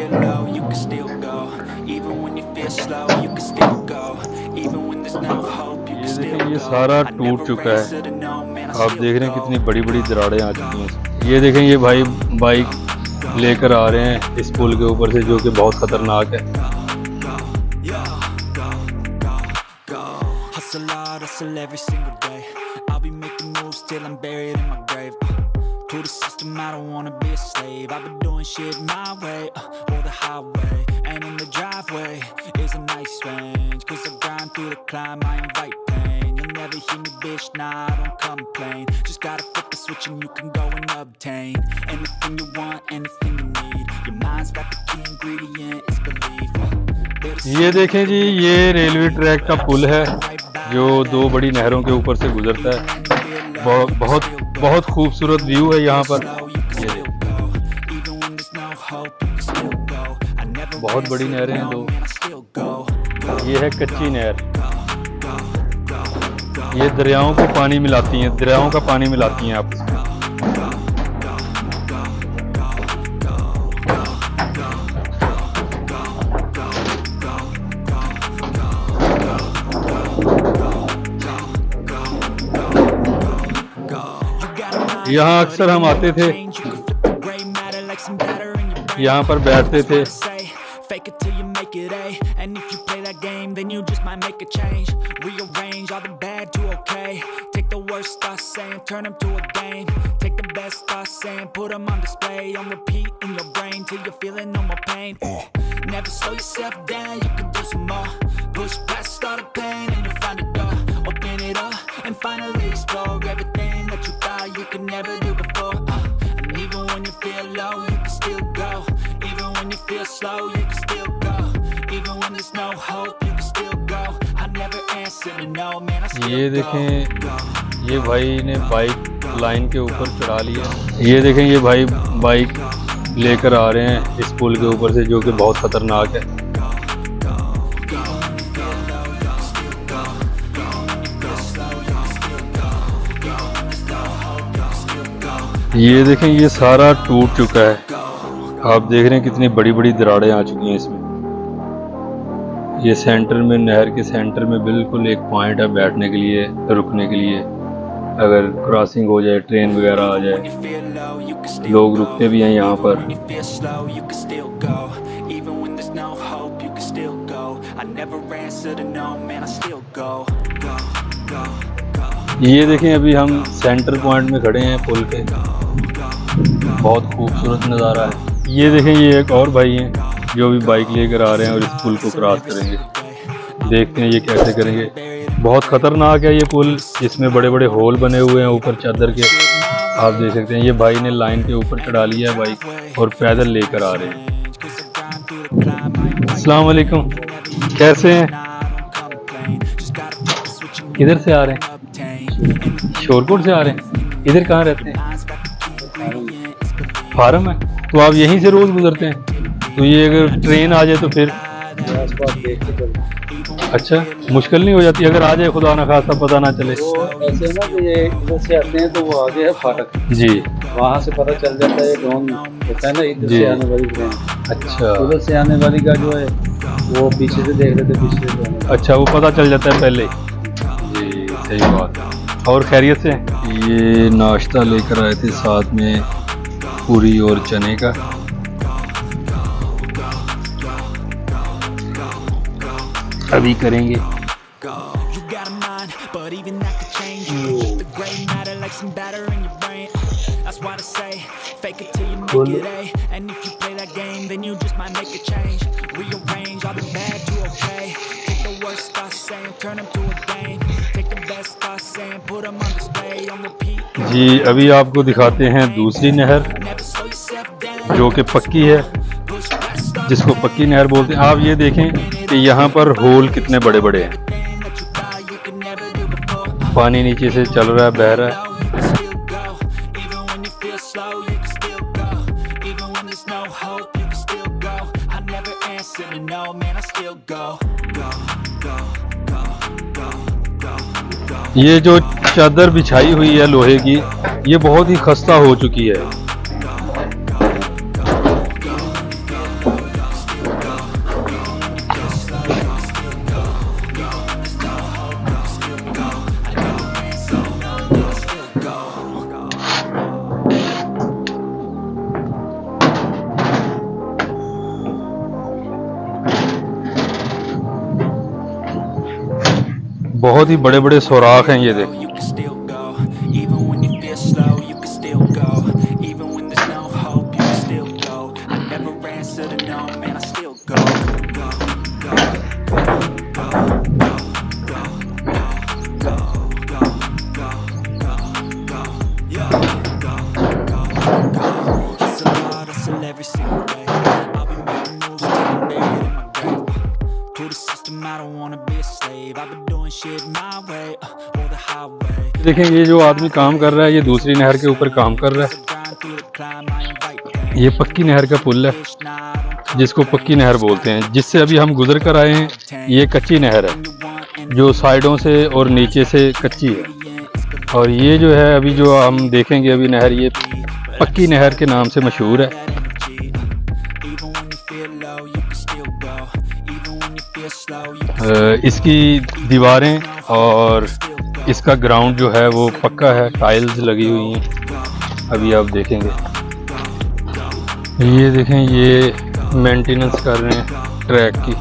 feel low, you can still go. Even when you feel slow, you can still go. Even when there's no hope, you can ये still देखें, ये go. सारा I टूट never चुका है। answer to no, man, I आप still देख रहे हैं go. कितनी बड़ी बड़ी दरारें आ चुकी हैं। ये देखें, ये भाई बाइक लेकर आ रहे हैं इस पुल के ऊपर से, जो कि बहुत खतरनाक है। Hustle hard, hustle every single day. I'll be making moves till I'm buried in my grave. To the system, I don't wanna be a slave. I've been doing shit my way, or the highway. And in the driveway is a nice range. Cause I grind through the climb, I invite pain. You'll never hear me, bitch, nah, I don't complain. Just gotta flip the switch and you can go and obtain anything you want, anything you need. Your mind's got the key ingredient, it's belief. ये देखें जी, ये railway track का पुल है जो दो बड़ी नहरों के ऊपर से गुजरता है। बहुत बहुत खूबसूरत व्यू है यहाँ पर। ये बहुत बड़ी नहरें हैं दो। ये है कच्ची नहर, ये दरियाओं को पानी मिलाती हैं, दरियाओं का पानी मिलाती हैं आपस में। यहाँ अक्सर हम आते थे, यहाँ पर बैठते थे। Fake it till you make it A. And if you play that game, then you just might make a change. Rearrange all the bad to okay. Take the worst thoughts saying, turn them to a game. Take the best thoughts saying, put them on display. On repeat in your brain till you're feeling no more pain. Never slow yourself down, you can do some more. Push past all the pain and you'll find a door. Open it up and finally explore everything that you thought you could never do before. And even when you feel low, you can still go. Even when you feel slow, you can still go. Even when there's no hope, you can still go. I never answer to no, man, I still go. ये देखें, ये भाई ने bike line के ऊपर चढ़ा लिया। ये देखें, ये भाई बाइक लेकर आ रहे हैं इस पुल के ऊपर से, जो कि बहुत खतरनाक है। ये देखें, ये सारा टूट चुका है। आप देख रहे हैं कितनी बड़ी बड़ी दरारें आ चुकी हैं इसमें। ये सेंटर में, नहर के सेंटर में बिल्कुल एक पॉइंट है बैठने के लिए, रुकने के लिए। अगर क्रॉसिंग हो जाए, ट्रेन वगैरह आ जाए, लोग रुकते भी हैं यहाँ पर। ये देखें, अभी हम सेंटर पॉइंट में खड़े हैं पुल के। बहुत खूबसूरत नज़ारा है। ये देखें, ये एक और भाई हैं जो भी बाइक लेकर आ रहे हैं और इस पुल को क्रॉस करेंगे। देखते हैं ये कैसे करेंगे। बहुत ख़तरनाक है ये पुल, इसमें बड़े बड़े होल बने हुए हैं ऊपर चादर के। आप देख सकते हैं, ये भाई ने लाइन के ऊपर चढ़ा लिया है बाइक और पैदल लेकर आ रहे हैं। अस्सलाम वालेकुम, कैसे हैं? किधर से आ रहे हैं? शोरकोट से आ रहे हैं। इधर कहाँ रहते हैं? फार्म है। तो आप यहीं से रोज़ गुजरते हैं? तो ये अगर ट्रेन आ जाए तो फिर अच्छा, मुश्किल नहीं हो जाती अगर आ जाए, खुदा ना खास्ता पता ना चले? ऐसे ना कि ये इधर से आते हैं तो वो आगे है फाटक जी, वहाँ से पता चल जाता है कौन होता है ना इधर से आने वाली ट्रेन। अच्छा, उधर से आने वाली का जो है वो पीछे से देख रहे थे, पीछे से। अच्छा, वो पता चल जाता है पहले जी। सही बात। और खैरियत से? ये नाश्ता लेकर आए थे साथ में पूरी और चने का। अभी करेंगे। जी, अभी आपको दिखाते हैं दूसरी नहर जो कि पक्की है, जिसको पक्की नहर बोलते हैं। आप ये देखें कि यहाँ पर होल कितने बड़े बड़े हैं। पानी नीचे से चल रहा है, बह रहा है। ये जो चादर बिछाई हुई है लोहे की, ये बहुत ही खस्ता हो चुकी है। बहुत ही बड़े बड़े सुराख हैं ये देख। You can still go, even when you feel slow, you can still go, even when there's no hope, you can still go. I never answer to no, man, I still go. Hustle hard, hustle every single day. I'll be making moves till I'm buried in my grave. To the system, I don't wanna be a slave. I've been doing shit my way, or the highway. देखें ये जो आदमी काम कर रहा है, ये दूसरी नहर के ऊपर काम कर रहा है। ये पक्की नहर का पुल है, जिसको पक्की नहर बोलते हैं। जिससे अभी हम गुजर कर आए हैं, ये कच्ची नहर है, जो साइडों से और नीचे से कच्ची है। और ये जो है अभी जो हम देखेंगे अभी नहर, ये पक्की नहर के नाम से मशहूर है। इसकी दीवारें और इसका ग्राउंड जो है वो पक्का है, टाइल्स लगी हुई हैं। अभी आप देखेंगे, ये देखें, ये मेंटेनेंस कर रहे हैं ट्रैक की।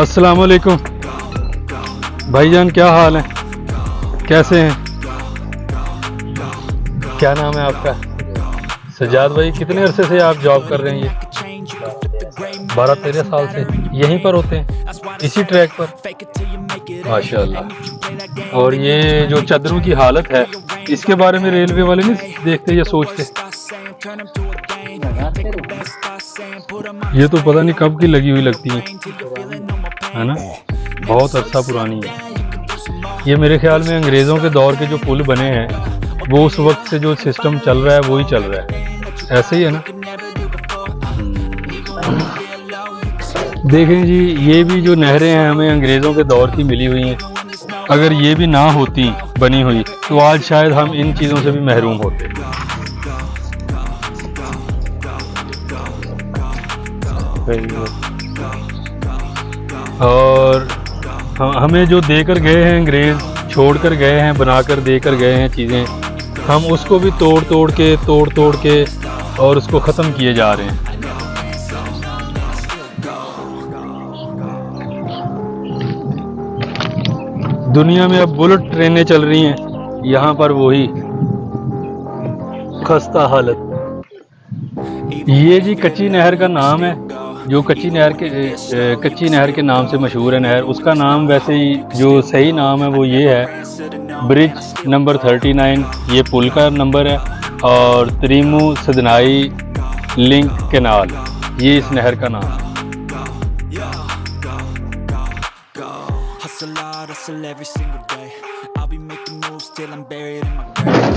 अस्सलाम वालेकुम भाईजान, क्या हाल है, कैसे हैं? क्या नाम है आपका? सजाद भाई, कितने अरसे से आप जॉब कर रहे हैं? ये 12-13 साल से यहीं पर होते हैं, इसी ट्रैक पर? माशाल्लाह। और ये जो चादरों की हालत है, इसके बारे में रेलवे वाले नहीं देखते या सोचते? ये तो पता नहीं कब की लगी हुई लगती है ना, बहुत अरसा पुरानी है। ये मेरे ख्याल में अंग्रेज़ों के दौर के जो पुल बने हैं, वो उस वक्त से जो सिस्टम चल रहा है वही चल रहा है, ऐसे ही है ना। देखें जी, ये भी जो नहरें हैं हमें अंग्रेज़ों के दौर की मिली हुई हैं। अगर ये भी ना होती बनी हुई तो आज शायद हम इन चीज़ों से भी महरूम होते। और हमें जो देकर गए हैं अंग्रेज़, छोड़ कर गए हैं, बनाकर देकर गए हैं चीज़ें, हम उसको भी तोड़ तोड़ के और उसको ख़त्म किए जा रहे हैं। दुनिया में अब बुलेट ट्रेनें चल रही हैं, यहाँ पर वही खस्ता हालत। ये जी कच्ची नहर का नाम है, जो कच्ची नहर के नाम से मशहूर है नहर। उसका नाम वैसे ही जो सही नाम है वो ये है, ब्रिज नंबर 39, ये पुल का नंबर है। और त्रिमू सदनाई लिंक कैनाल, ये इस नहर का नाम है। Hustle hard, hustle every single day. I'll be making moves till I'm buried in my grave.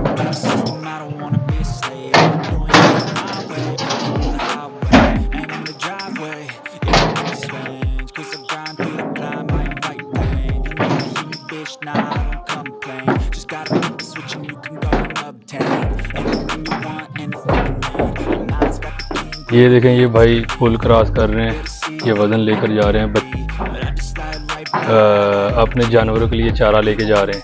To the system, I don't wanna be a slave. I'm doing it my way, on the highway, and in the driveway. It's a nice range, 'cause I grind through the climb, I invite pain. You never hear me, bitch, nah, I don't complain. Just gotta hit the switch and you can go and obtain anything you want, anything you need. My mind's got the key. ये देखें, ये भाई पुल cross कर रहे हैं, ये वज़न लेकर जा रहे हैं, अपने जानवरों के लिए चारा लेके जा रहे हैं।